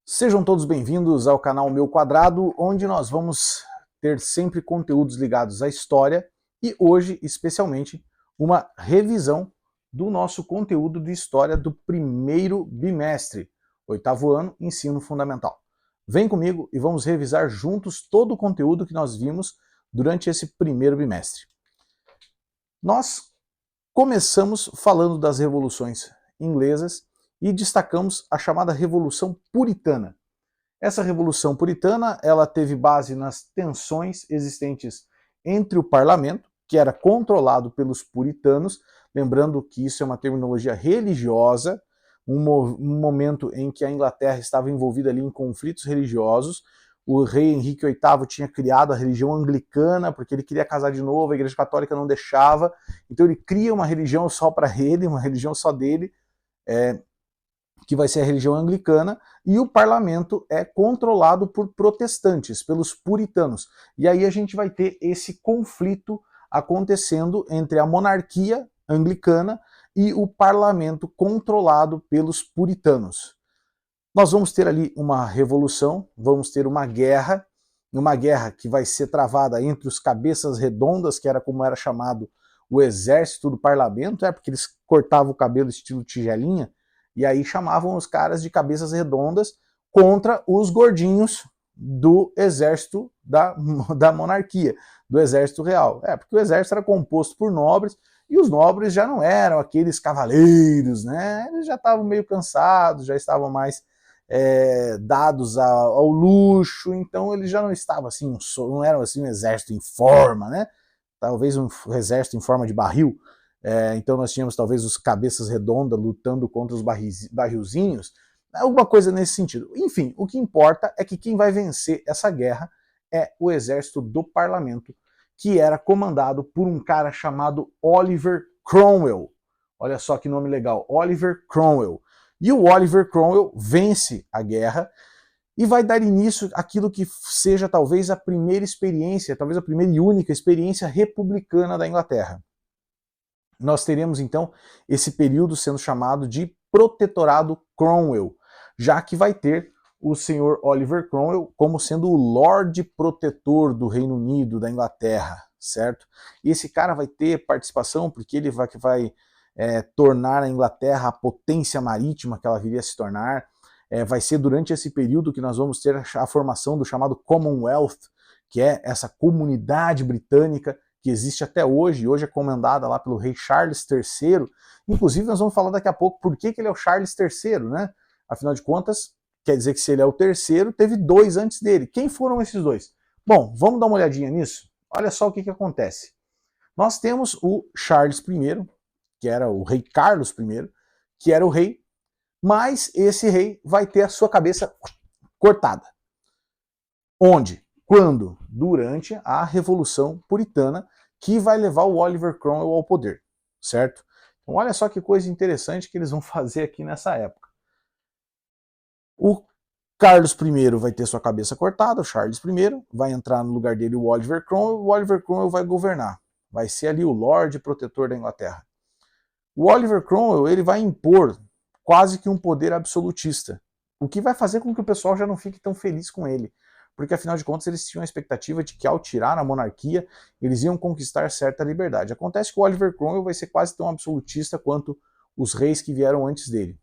Sejam todos bem-vindos ao canal Meu Quadrado, onde nós vamos ter sempre conteúdos ligados à história e hoje, especialmente, uma revisão do nosso conteúdo de história do primeiro bimestre, oitavo ano, ensino fundamental. Vem comigo e vamos revisar juntos todo o conteúdo que nós vimos durante esse primeiro bimestre. Nós começamos falando das revoluções inglesas e destacamos a chamada Revolução Puritana. Essa Revolução Puritana, ela teve base nas tensões existentes entre o parlamento, que era controlado pelos puritanos, lembrando que isso é uma terminologia religiosa, um momento em que a Inglaterra estava envolvida ali em conflitos religiosos. O rei Henrique VIII tinha criado a religião anglicana, porque ele queria casar de novo, a Igreja Católica não deixava, então ele cria uma religião só para ele, uma religião só dele, que vai ser a religião anglicana, e o parlamento é controlado por protestantes, pelos puritanos. E aí a gente vai ter esse conflito acontecendo entre a monarquia anglicana e o parlamento controlado pelos puritanos. Nós vamos ter ali uma revolução, vamos ter uma guerra que vai ser travada entre os cabeças redondas, que era como era chamado o exército do parlamento, porque eles cortavam o cabelo estilo tigelinha, e aí chamavam os caras de cabeças redondas contra os gordinhos do exército da monarquia, do exército real. Porque o exército era composto por nobres, e os nobres já não eram aqueles cavaleiros, né? Eles já estavam meio cansados, já estavam mais dados ao luxo, então eles já não estavam assim, não eram assim um exército em forma, né? Talvez um exército em forma de barril. Então nós tínhamos talvez os cabeças redondas lutando contra os barrilzinhos, alguma coisa nesse sentido. Enfim, o que importa é que quem vai vencer essa guerra é o exército do parlamento, que era comandado por um cara chamado Oliver Cromwell. Olha só que nome legal, Oliver Cromwell. E o Oliver Cromwell vence a guerra e vai dar início àquilo que seja talvez a primeira experiência, talvez a primeira e única experiência republicana da Inglaterra. Nós teremos então esse período sendo chamado de Protetorado Cromwell, já que vai ter o senhor Oliver Cromwell como sendo o Lorde Protetor do Reino Unido, da Inglaterra, certo? E esse cara vai ter participação porque ele vai tornar a Inglaterra a potência marítima que ela viria a se tornar. Vai ser durante esse período que nós vamos ter a formação do chamado Commonwealth, que é essa comunidade britânica que existe até hoje, e hoje é comandada lá pelo rei Charles III. Inclusive nós vamos falar daqui a pouco por que ele é o Charles III, né? Afinal de contas, quer dizer que se ele é o terceiro, teve dois antes dele. Quem foram esses dois? Bom, vamos dar uma olhadinha nisso? Olha só o que acontece. Nós temos o Charles I, que era o rei Carlos I, que era o rei, mas esse rei vai ter a sua cabeça cortada. Onde? Quando? Durante a Revolução Puritana, que vai levar o Oliver Cromwell ao poder, certo? Então olha só que coisa interessante que eles vão fazer aqui nessa época. O Carlos I vai ter sua cabeça cortada, o Charles I, vai entrar no lugar dele o Oliver Cromwell vai governar, vai ser ali o Lorde Protetor da Inglaterra. O Oliver Cromwell ele vai impor quase que um poder absolutista, o que vai fazer com que o pessoal já não fique tão feliz com ele, porque afinal de contas eles tinham a expectativa de que ao tirar a monarquia eles iam conquistar certa liberdade. Acontece que o Oliver Cromwell vai ser quase tão absolutista quanto os reis que vieram antes dele.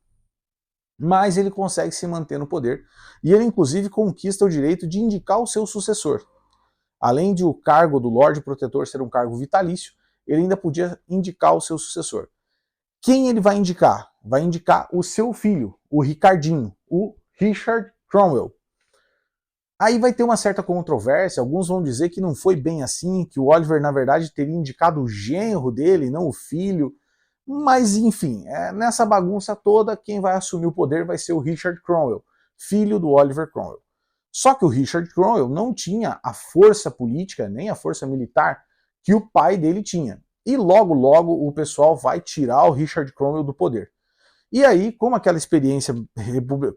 Mas ele consegue se manter no poder e ele inclusive conquista o direito de indicar o seu sucessor. Além de o cargo do Lorde Protetor ser um cargo vitalício, ele ainda podia indicar o seu sucessor. Quem ele vai indicar? Vai indicar o seu filho, o Ricardinho, o Richard Cromwell. Aí vai ter uma certa controvérsia, alguns vão dizer que não foi bem assim, que o Oliver, na verdade, teria indicado o genro dele, não o filho. Mas, enfim, nessa bagunça toda, quem vai assumir o poder vai ser o Richard Cromwell, filho do Oliver Cromwell. Só que o Richard Cromwell não tinha a força política, nem a força militar que o pai dele tinha. E logo, logo, o pessoal vai tirar o Richard Cromwell do poder. E aí, como aquela experiência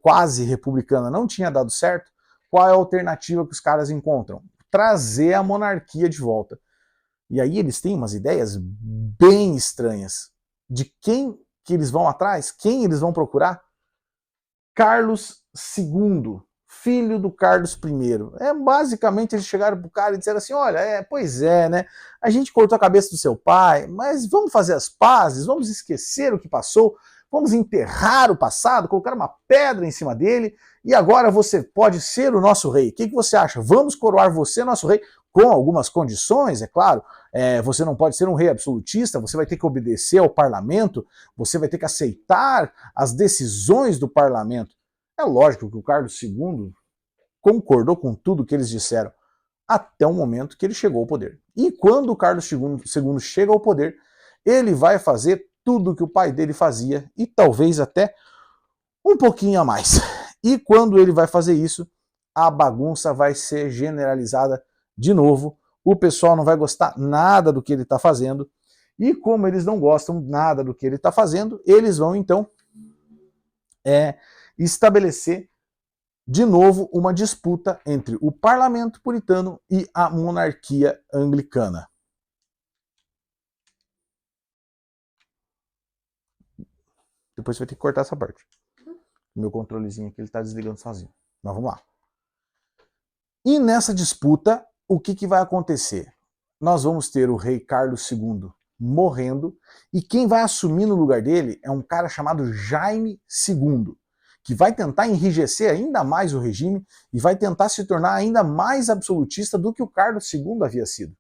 quase republicana não tinha dado certo, qual é a alternativa que os caras encontram? Trazer a monarquia de volta. E aí eles têm umas ideias bem estranhas. De quem que eles vão atrás? Quem eles vão procurar? Carlos II, filho do Carlos I. Basicamente eles chegaram pro cara e disseram assim, olha, pois é, né? A gente cortou a cabeça do seu pai, mas vamos fazer as pazes, vamos esquecer o que passou, vamos enterrar o passado, colocar uma pedra em cima dele, e agora você pode ser o nosso rei. O que você acha? Vamos coroar você nosso rei, com algumas condições, é claro. Você não pode ser um rei absolutista, você vai ter que obedecer ao parlamento, você vai ter que aceitar as decisões do parlamento. É lógico que o Carlos II concordou com tudo que eles disseram, até o momento que ele chegou ao poder. E quando o Carlos II chega ao poder, ele vai fazer tudo que o pai dele fazia, e talvez até um pouquinho a mais. E quando ele vai fazer isso, a bagunça vai ser generalizada de novo, o pessoal não vai gostar nada do que ele está fazendo, e como eles não gostam nada do que ele está fazendo, eles vão então estabelecer de novo uma disputa entre o parlamento puritano e a monarquia anglicana. Depois você vai ter que cortar essa parte. Meu controlezinho aqui ele está desligando sozinho. Mas vamos lá. E nessa disputa, o que vai acontecer? Nós vamos ter o rei Carlos II morrendo, e quem vai assumir no lugar dele é um cara chamado Jaime II, que vai tentar enrijecer ainda mais o regime e vai tentar se tornar ainda mais absolutista do que o Carlos II havia sido.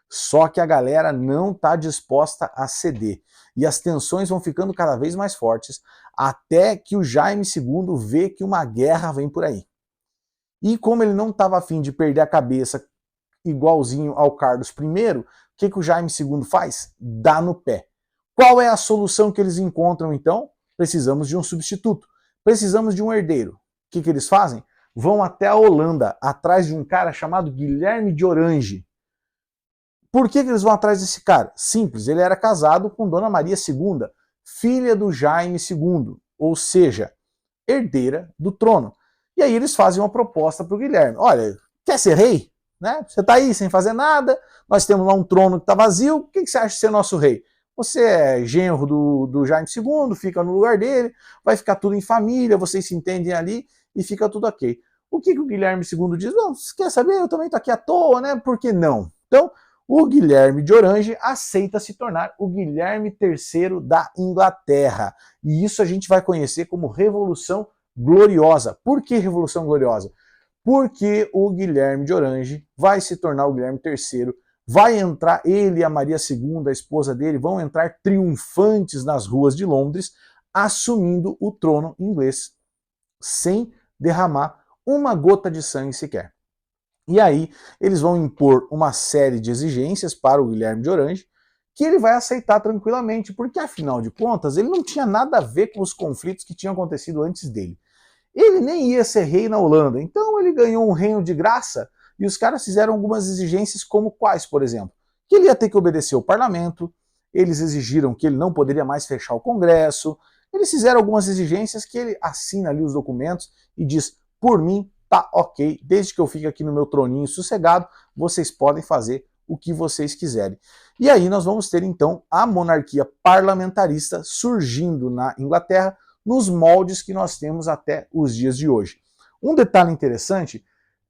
Só que a galera não está disposta a ceder, e as tensões vão ficando cada vez mais fortes, até que o Jaime II vê que uma guerra vem por aí. E como ele não estava afim de perder a cabeça igualzinho ao Carlos I, o que o Jaime II faz? Dá no pé. Qual é a solução que eles encontram então? Precisamos de um substituto. Precisamos de um herdeiro. O que eles fazem? Vão até a Holanda, atrás de um cara chamado Guilherme de Orange. Por que eles vão atrás desse cara? Simples, ele era casado com Dona Maria II, filha do Jaime II, ou seja, herdeira do trono. E aí eles fazem uma proposta para o Guilherme. Olha, quer ser rei? Né? Você está aí sem fazer nada, nós temos lá um trono que está vazio, o que você acha de ser nosso rei? Você é genro do Jaime II, fica no lugar dele, vai ficar tudo em família, vocês se entendem ali e fica tudo ok. O que o Guilherme II diz? Não, você quer saber? Eu também estou aqui à toa, né? Por que não? Então, o Guilherme de Orange aceita se tornar o Guilherme III da Inglaterra. E isso a gente vai conhecer como Revolução Gloriosa. Por que Revolução Gloriosa? Porque o Guilherme de Orange vai se tornar o Guilherme III, vai entrar, ele e a Maria II, a esposa dele, vão entrar triunfantes nas ruas de Londres, assumindo o trono inglês, sem derramar uma gota de sangue sequer. E aí eles vão impor uma série de exigências para o Guilherme de Orange, que ele vai aceitar tranquilamente, porque afinal de contas ele não tinha nada a ver com os conflitos que tinham acontecido antes dele. Ele nem ia ser rei na Holanda, então ele ganhou um reino de graça, e os caras fizeram algumas exigências como quais, por exemplo? Que ele ia ter que obedecer ao parlamento, eles exigiram que ele não poderia mais fechar o Congresso, eles fizeram algumas exigências que ele assina ali os documentos e diz, por mim, tá ok, desde que eu fique aqui no meu troninho sossegado, vocês podem fazer o que vocês quiserem. E aí nós vamos ter então a monarquia parlamentarista surgindo na Inglaterra, nos moldes que nós temos até os dias de hoje. Um detalhe interessante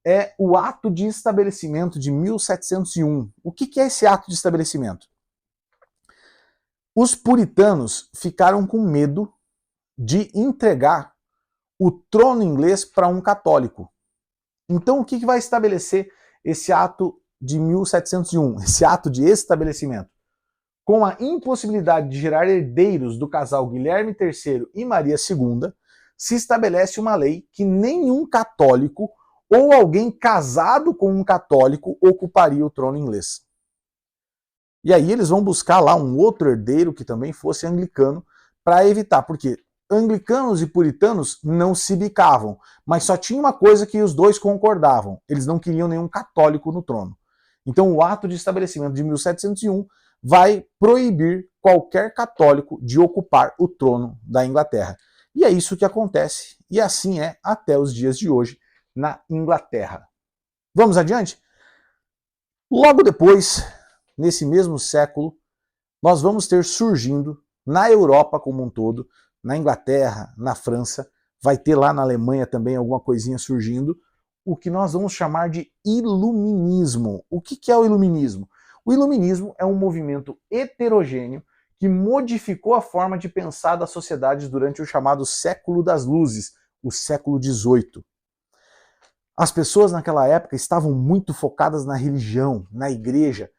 é o ato de estabelecimento de 1701. O que é esse ato de estabelecimento? Os puritanos ficaram com medo de entregar o trono inglês para um católico. Então o que vai estabelecer esse ato de 1701, esse ato de estabelecimento? Com a impossibilidade de gerar herdeiros do casal Guilherme III e Maria II, se estabelece uma lei que nenhum católico ou alguém casado com um católico ocuparia o trono inglês. E aí eles vão buscar lá um outro herdeiro que também fosse anglicano para evitar, porque anglicanos e puritanos não se bicavam, mas só tinha uma coisa que os dois concordavam, eles não queriam nenhum católico no trono. Então o ato de estabelecimento de 1701 vai proibir qualquer católico de ocupar o trono da Inglaterra. E é isso que acontece, e assim é até os dias de hoje na Inglaterra. Vamos adiante? Logo depois, nesse mesmo século, nós vamos ter surgindo na Europa como um todo, na Inglaterra, na França, vai ter lá na Alemanha também alguma coisinha surgindo, o que nós vamos chamar de iluminismo. O que é o iluminismo? O iluminismo é um movimento heterogêneo que modificou a forma de pensar das sociedades durante o chamado século das luzes, o século XVIII. As pessoas naquela época estavam muito focadas na religião, na igreja.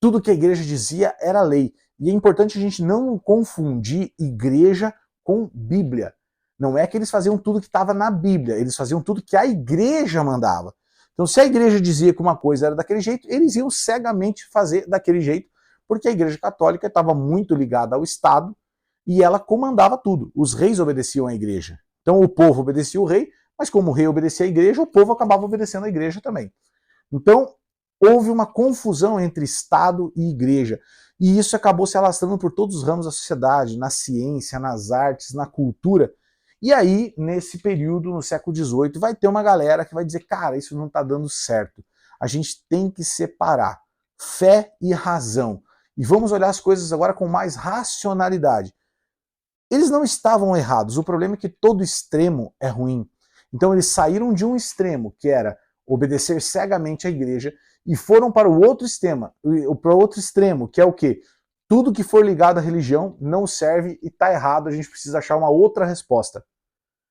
Tudo que a igreja dizia era lei. E é importante a gente não confundir igreja com Bíblia. Não é que eles faziam tudo que estava na Bíblia, eles faziam tudo que a igreja mandava. Então, se a igreja dizia que uma coisa era daquele jeito, eles iam cegamente fazer daquele jeito, porque a igreja católica estava muito ligada ao Estado e ela comandava tudo. Os reis obedeciam à igreja. Então, o povo obedecia o rei, mas como o rei obedecia à igreja, o povo acabava obedecendo à igreja também. Então, houve uma confusão entre Estado e igreja. E isso acabou se alastrando por todos os ramos da sociedade, na ciência, nas artes, na cultura. E aí, nesse período, no século XVIII, vai ter uma galera que vai dizer, cara, isso não está dando certo. A gente tem que separar fé e razão. E vamos olhar as coisas agora com mais racionalidade. Eles não estavam errados, o problema é que todo extremo é ruim. Então eles saíram de um extremo, que era obedecer cegamente à igreja, e foram para o outro extremo, que é o quê? Tudo que for ligado à religião não serve e está errado, a gente precisa achar uma outra resposta.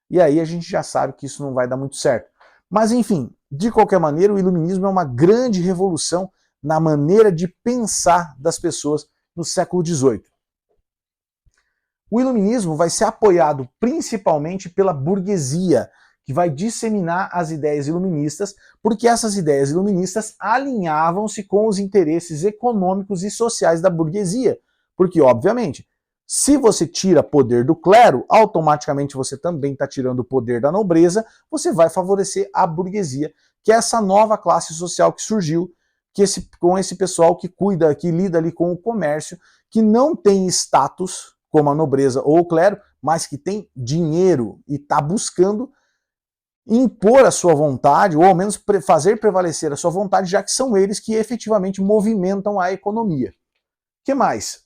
E aí a gente já sabe que isso não vai dar muito certo. Mas enfim, de qualquer maneira, o iluminismo é uma grande revolução na maneira de pensar das pessoas no século XVIII. O iluminismo vai ser apoiado principalmente pela burguesia, que vai disseminar as ideias iluministas, porque essas ideias iluministas alinhavam-se com os interesses econômicos e sociais da burguesia. Porque, obviamente, se você tira poder do clero, automaticamente você também está tirando o poder da nobreza, você vai favorecer a burguesia, que é essa nova classe social que surgiu, com esse pessoal que cuida, que lida ali com o comércio, que não tem status, como a nobreza ou o clero, mas que tem dinheiro e está buscando impor a sua vontade, ou ao menos fazer prevalecer a sua vontade, já que são eles que efetivamente movimentam a economia. O que mais?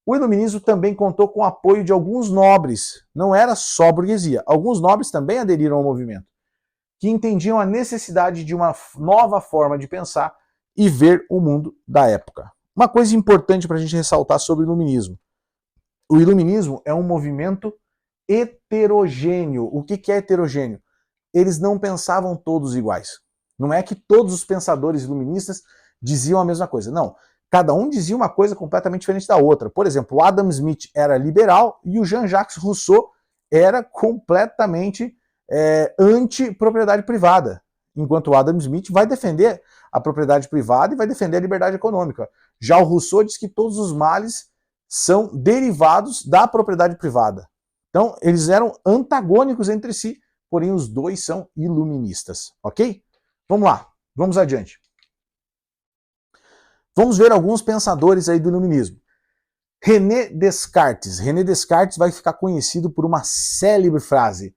O iluminismo também contou com o apoio de alguns nobres, não era só burguesia. Alguns nobres também aderiram ao movimento, que entendiam a necessidade de uma nova forma de pensar e ver o mundo da época. Uma coisa importante para a gente ressaltar sobre o iluminismo. O iluminismo é um movimento heterogêneo. O que é heterogêneo? Eles não pensavam todos iguais. Não é que todos os pensadores iluministas diziam a mesma coisa. Não. Cada um dizia uma coisa completamente diferente da outra. Por exemplo, o Adam Smith era liberal e o Jean-Jacques Rousseau era completamente anti-propriedade privada. Enquanto o Adam Smith vai defender a propriedade privada e vai defender a liberdade econômica. Já o Rousseau diz que todos os males são derivados da propriedade privada. Então, eles eram antagônicos entre si, porém os dois são iluministas, ok? Vamos lá, vamos adiante. Vamos ver alguns pensadores aí do iluminismo. René Descartes. René Descartes vai ficar conhecido por uma célebre frase: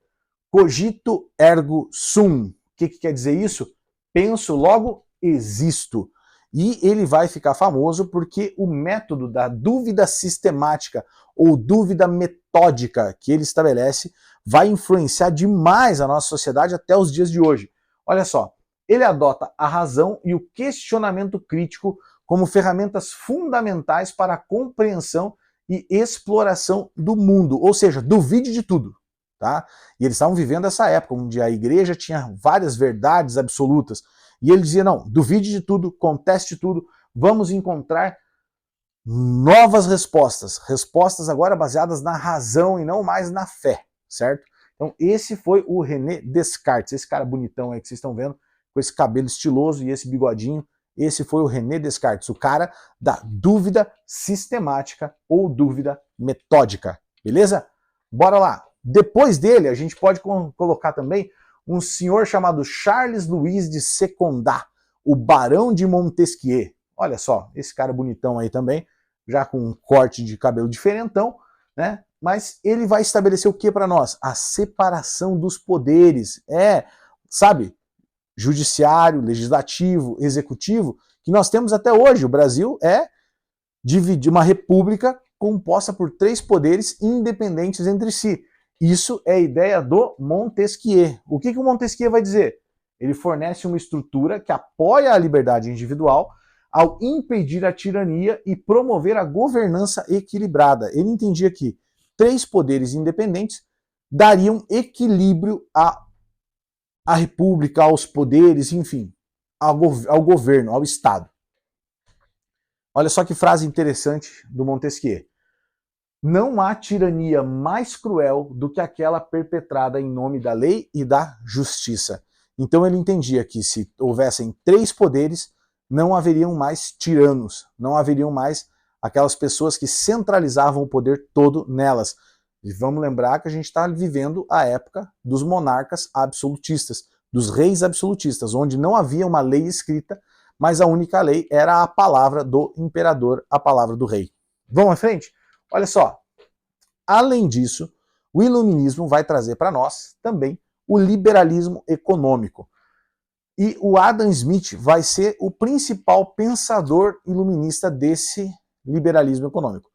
cogito ergo sum. O que quer dizer isso? Penso, logo existo. E ele vai ficar famoso porque o método da dúvida sistemática ou dúvida metódica que ele estabelece vai influenciar demais a nossa sociedade até os dias de hoje. Olha só, ele adota a razão e o questionamento crítico como ferramentas fundamentais para a compreensão e exploração do mundo, ou seja, duvide de tudo. Tá? E eles estavam vivendo essa época onde a igreja tinha várias verdades absolutas. E ele dizia, não, duvide de tudo, conteste tudo, vamos encontrar novas respostas. Respostas agora baseadas na razão e não mais na fé, certo? Então esse foi o René Descartes, esse cara bonitão aí que vocês estão vendo, com esse cabelo estiloso e esse bigodinho. Esse foi o René Descartes, o cara da dúvida sistemática ou dúvida metódica, beleza? Bora lá! Depois dele, a gente pode colocar também um senhor chamado Charles Louis de Secondat, o Barão de Montesquieu. Olha só, esse cara bonitão aí também, já com um corte de cabelo diferentão, né? Mas ele vai estabelecer o que para nós? A separação dos poderes. Sabe? Judiciário, legislativo, executivo, que nós temos até hoje. O Brasil é uma república composta por 3 poderes independentes entre si. Isso é a ideia do Montesquieu. O que o Montesquieu vai dizer? Ele fornece uma estrutura que apoia a liberdade individual ao impedir a tirania e promover a governança equilibrada. Ele entendia que 3 poderes independentes dariam equilíbrio à república, aos poderes, enfim, ao governo, ao Estado. Olha só que frase interessante do Montesquieu. Não há tirania mais cruel do que aquela perpetrada em nome da lei e da justiça. Então ele entendia que se houvessem 3 poderes, não haveriam mais tiranos, não haveriam mais aquelas pessoas que centralizavam o poder todo nelas. E vamos lembrar que a gente está vivendo a época dos monarcas absolutistas, dos reis absolutistas, onde não havia uma lei escrita, mas a única lei era a palavra do imperador, a palavra do rei. Vamos à frente? Olha só, além disso, o iluminismo vai trazer para nós também o liberalismo econômico. E o Adam Smith vai ser o principal pensador iluminista desse liberalismo econômico.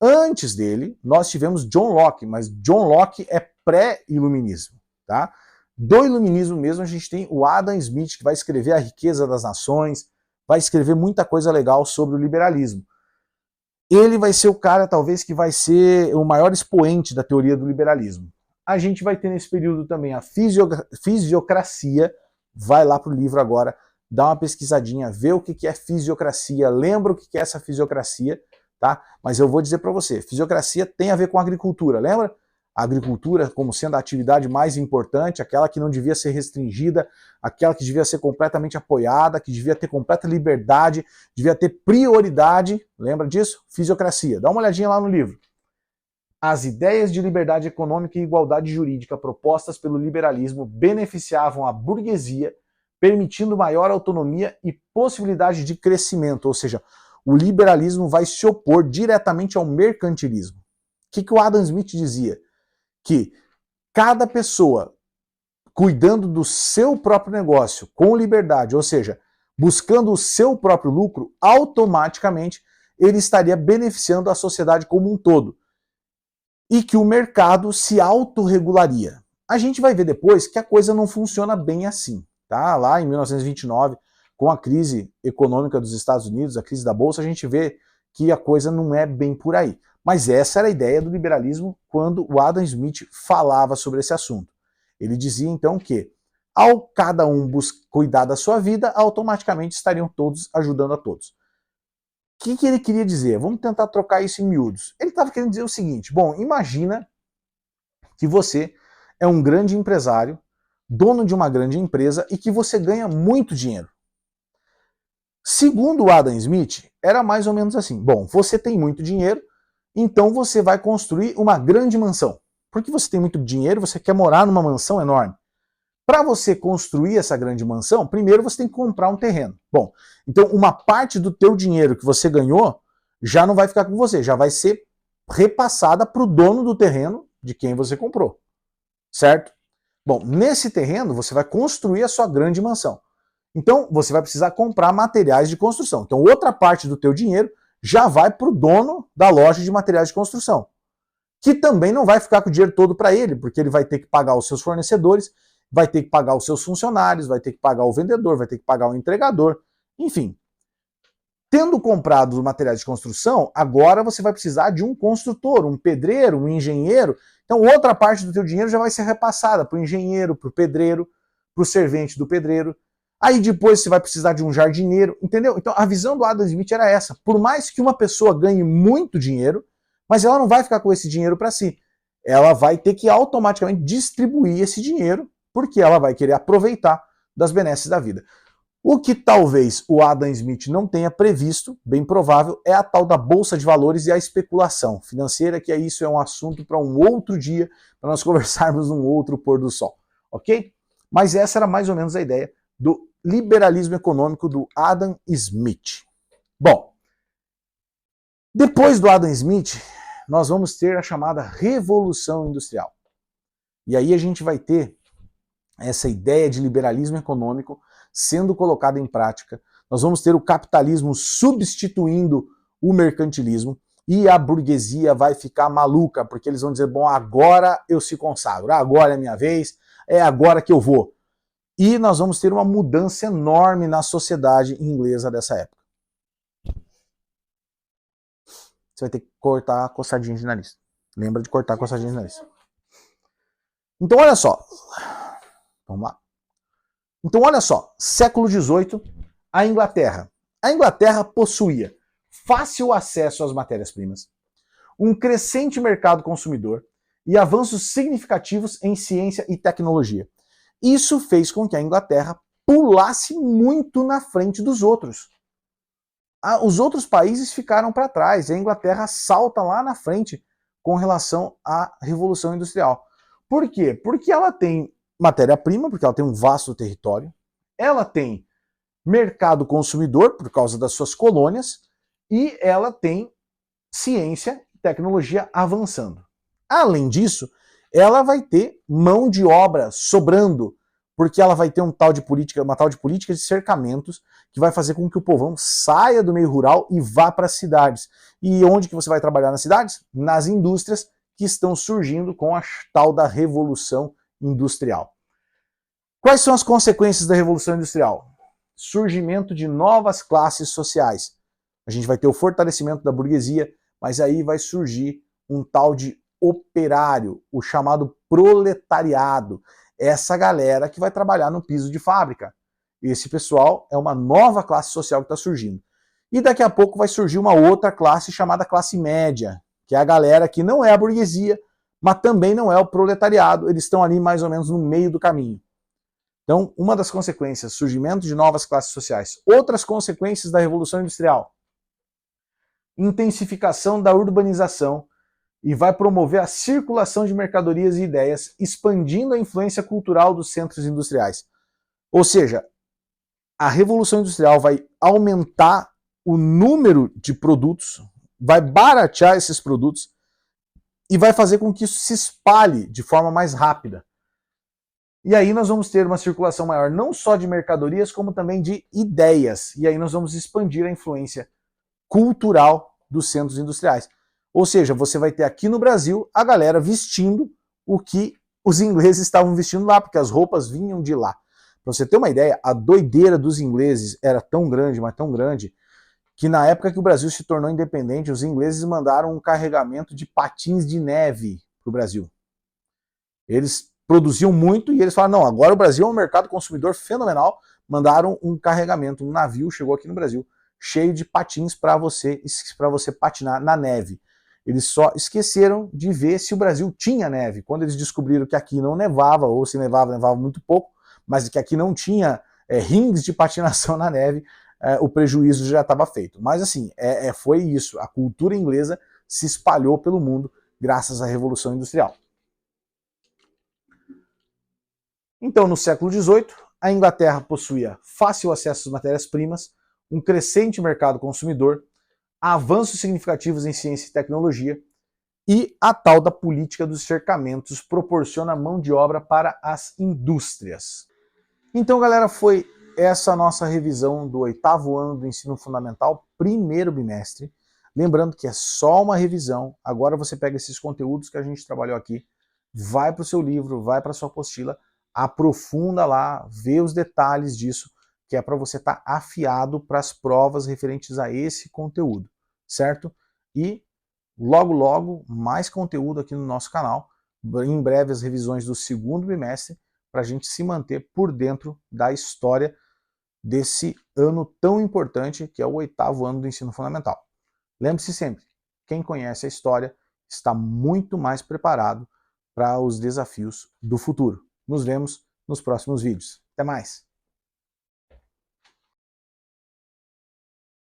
Antes dele, nós tivemos John Locke, mas John Locke é pré-iluminismo, tá? Do iluminismo mesmo, a gente tem o Adam Smith, que vai escrever A Riqueza das Nações, vai escrever muita coisa legal sobre o liberalismo. Ele vai ser o cara, talvez, que vai ser o maior expoente da teoria do liberalismo. A gente vai ter nesse período também a fisiocracia. Vai lá pro livro agora, dá uma pesquisadinha, vê o que é fisiocracia, lembra o que é essa fisiocracia, tá? Mas eu vou dizer para você, fisiocracia tem a ver com agricultura, lembra? A agricultura como sendo a atividade mais importante, aquela que não devia ser restringida, aquela que devia ser completamente apoiada, que devia ter completa liberdade, devia ter prioridade, lembra disso? Fisiocracia. Dá uma olhadinha lá no livro. As ideias de liberdade econômica e igualdade jurídica propostas pelo liberalismo beneficiavam a burguesia, permitindo maior autonomia e possibilidade de crescimento, ou seja, o liberalismo vai se opor diretamente ao mercantilismo. O que o Adam Smith dizia? Que cada pessoa cuidando do seu próprio negócio com liberdade, ou seja, buscando o seu próprio lucro, automaticamente ele estaria beneficiando a sociedade como um todo. E que o mercado se autorregularia. A gente vai ver depois que a coisa não funciona bem assim. Tá? Lá em 1929, com a crise econômica dos Estados Unidos, a crise da Bolsa, a gente vê que a coisa não é bem por aí. Mas essa era a ideia do liberalismo quando o Adam Smith falava sobre esse assunto. Ele dizia então que, ao cada um cuidar da sua vida, automaticamente estariam todos ajudando a todos. O que ele queria dizer? Vamos tentar trocar isso em miúdos. Ele estava querendo dizer o seguinte, bom, imagina que você é um grande empresário, dono de uma grande empresa e que você ganha muito dinheiro. Segundo o Adam Smith, era mais ou menos assim, bom, você tem muito dinheiro, então você vai construir uma grande mansão. Porque você tem muito dinheiro, você quer morar numa mansão enorme. Para você construir essa grande mansão, primeiro você tem que comprar um terreno. Bom, então uma parte do teu dinheiro que você ganhou já não vai ficar com você, já vai ser repassada para o dono do terreno de quem você comprou, certo? Bom, nesse terreno você vai construir a sua grande mansão. Então você vai precisar comprar materiais de construção. Então outra parte do teu dinheiro já vai para o dono da loja de materiais de construção, que também não vai ficar com o dinheiro todo para ele, porque ele vai ter que pagar os seus fornecedores, vai ter que pagar os seus funcionários, vai ter que pagar o vendedor, vai ter que pagar o entregador, enfim. Tendo comprado os materiais de construção, agora você vai precisar de um construtor, um pedreiro, um engenheiro. Então outra parte do teu dinheiro já vai ser repassada para o engenheiro, para o pedreiro, para o servente do pedreiro. Aí depois você vai precisar de um jardineiro, entendeu? Então a visão do Adam Smith era essa. Por mais que uma pessoa ganhe muito dinheiro, mas ela não vai ficar com esse dinheiro para si. Ela vai ter que automaticamente distribuir esse dinheiro, porque ela vai querer aproveitar das benesses da vida. O que talvez o Adam Smith não tenha previsto, bem provável, é a tal da Bolsa de Valores e a especulação financeira, que isso é um assunto para um outro dia, para nós conversarmos num outro pôr do sol, ok? Mas essa era mais ou menos a ideia do liberalismo econômico do Adam Smith. Bom, depois do Adam Smith, nós vamos ter a chamada Revolução Industrial. E aí a gente vai ter essa ideia de liberalismo econômico sendo colocada em prática. Nós vamos ter o capitalismo substituindo o mercantilismo. e a burguesia vai ficar maluca, porque eles vão dizer, bom, agora eu se consagro, agora é minha vez, é agora que eu vou. E nós vamos ter uma mudança enorme na sociedade inglesa dessa época. Você vai ter que cortar a coçadinha de nariz. Lembra de cortar a coçadinha de nariz. Então olha só. Vamos lá. Então olha só, século XVIII, a Inglaterra. A Inglaterra possuía fácil acesso às matérias-primas, um crescente mercado consumidor e avanços significativos em ciência e tecnologia. Isso fez com que a Inglaterra pulasse muito na frente dos outros. Os outros países ficaram para trás, e a Inglaterra salta lá na frente com relação à Revolução Industrial. Por quê? Porque ela tem matéria-prima, porque ela tem um vasto território, ela tem mercado consumidor, por causa das suas colônias, e ela tem ciência e tecnologia avançando. Além disso, ela vai ter mão de obra sobrando, porque ela vai ter uma tal de política de cercamentos que vai fazer com que o povão saia do meio rural e vá para as cidades. E onde que você vai trabalhar nas cidades? Nas indústrias que estão surgindo com a tal da Revolução Industrial. Quais são as consequências da Revolução Industrial? Surgimento de novas classes sociais. A gente vai ter o fortalecimento da burguesia, mas aí vai surgir um tal de operário, o chamado proletariado. Essa galera que vai trabalhar no piso de fábrica. Esse pessoal é uma nova classe social que está surgindo. E daqui a pouco vai surgir uma outra classe chamada classe média, que é a galera que não é a burguesia, mas também não é o proletariado. Eles estão ali mais ou menos no meio do caminho. Então, uma das consequências, surgimento de novas classes sociais. Outras consequências da Revolução Industrial. Intensificação da urbanização e vai promover a circulação de mercadorias e ideias, expandindo a influência cultural dos centros industriais. Ou seja, a Revolução Industrial vai aumentar o número de produtos, vai baratear esses produtos e vai fazer com que isso se espalhe de forma mais rápida. E aí nós vamos ter uma circulação maior não só de mercadorias, como também de ideias. E aí nós vamos expandir a influência cultural dos centros industriais. Ou seja, você vai ter aqui no Brasil a galera vestindo o que os ingleses estavam vestindo lá, porque as roupas vinham de lá. Para você ter uma ideia, a doideira dos ingleses era tão grande, mas tão grande, que na época que o Brasil se tornou independente, os ingleses mandaram um carregamento de patins de neve para o Brasil. Eles produziam muito e eles falaram, não, agora o Brasil é um mercado consumidor fenomenal, mandaram um carregamento, um navio chegou aqui no Brasil, cheio de patins para você patinar na neve. Eles só esqueceram de ver se o Brasil tinha neve. Quando eles descobriram que aqui não nevava, ou se nevava, nevava muito pouco, mas que aqui não tinha rings de patinação na neve, o prejuízo já estava feito. Mas assim, foi isso. A cultura inglesa se espalhou pelo mundo graças à Revolução Industrial. Então, no século XVIII, a Inglaterra possuía fácil acesso às matérias-primas, um crescente mercado consumidor, avanços significativos em ciência e tecnologia, e a tal da política dos cercamentos proporciona mão de obra para as indústrias. Então, galera, foi essa a nossa revisão do 8º ano do ensino fundamental, primeiro bimestre. Lembrando que é só uma revisão, agora você pega esses conteúdos que a gente trabalhou aqui, vai para o seu livro, vai para a sua apostila, aprofunda lá, vê os detalhes disso, que é para você estar afiado para as provas referentes a esse conteúdo, certo? E logo, logo, mais conteúdo aqui no nosso canal, em breve as revisões do 2º bimestre, para a gente se manter por dentro da história desse ano tão importante, que é o 8º ano do ensino fundamental. Lembre-se sempre, quem conhece a história está muito mais preparado para os desafios do futuro. Nos vemos nos próximos vídeos. Até mais!